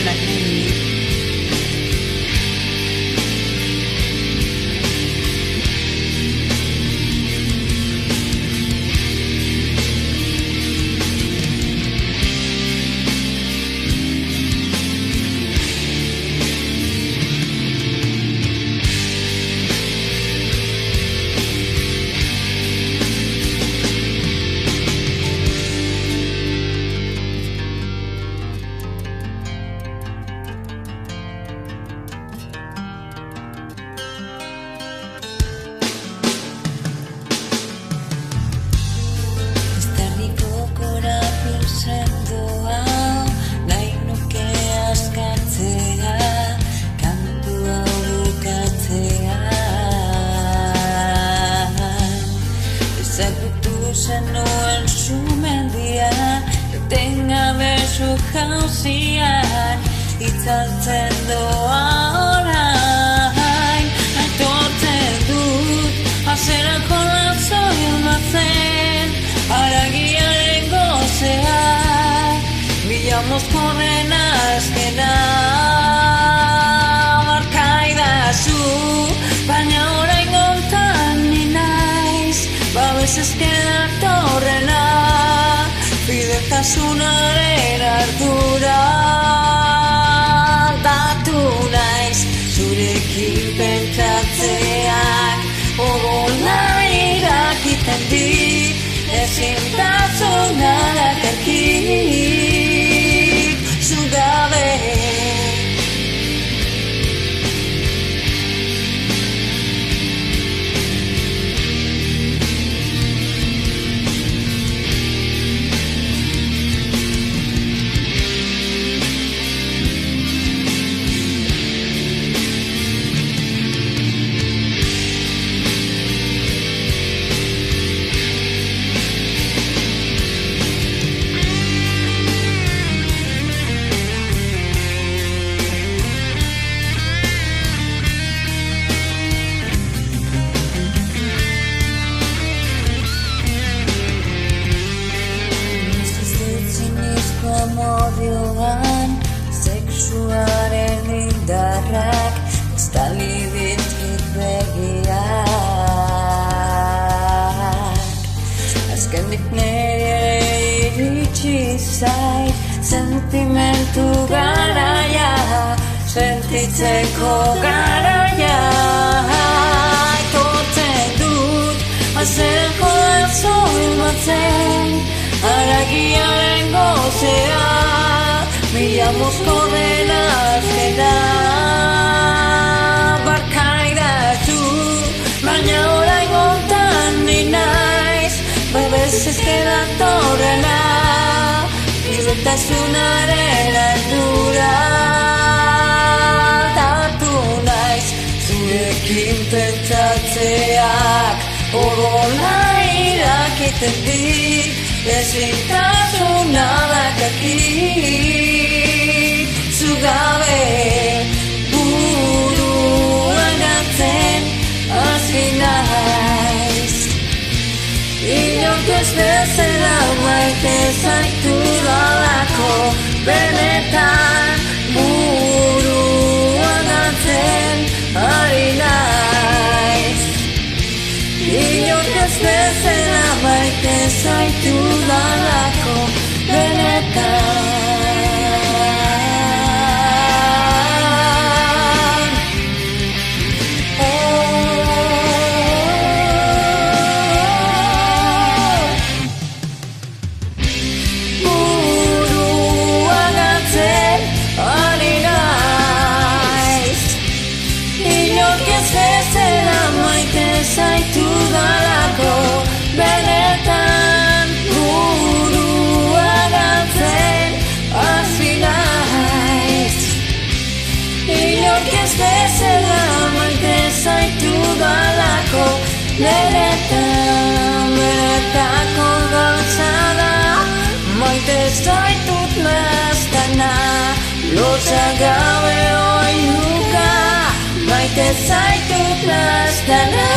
zuzenak niri. Zenuen sumendia, etengabe zu jauzian, itzaltzen doa orain. Aitortzen dut, azerako lazoi batzen, haragiaren gozea, mila mozkorren azkena. Barkaidazu, baina orain gontan ni naiz, babesez datorrena, fidetasunaren ardura. Datu naiz, zurekin pentsatzeak, odola irakiten dit, ezintasunak erkit, zu gabe. Amodioan, sexuaren indarrak, estali ditit begiak. Azkenik nire iritsi zait, sentimentu garaia, sentitzeko garaia. Aitortzen dut, azerako lazoi batzen, haragiaren gozea, mila mozkorren azkena. Barkaidazu, baina orain gontan ni naiz, babesez datorrena, fidetasunaren ardura. Datu naiz, zurekin pentsatzeak, odola irakiten dit, ezintasunak erkit, zu gabe. Buruan gantzen hasi naiz, inork ez bezala maite zaitudalako, benetan buruan gantzen ari naiz. Inork ez bezala maite zaitudalako, benetan. Buruan gantzen ari naiz, inork ez bezala maite zaitudalako, benetan. Buruan gantzen hasi naiz, inork ez bezala maite zaitudalako, benetan. Benetako gauza da, maite zaitut naztana, lotsa gabe oinuka, maite zaitut naztana.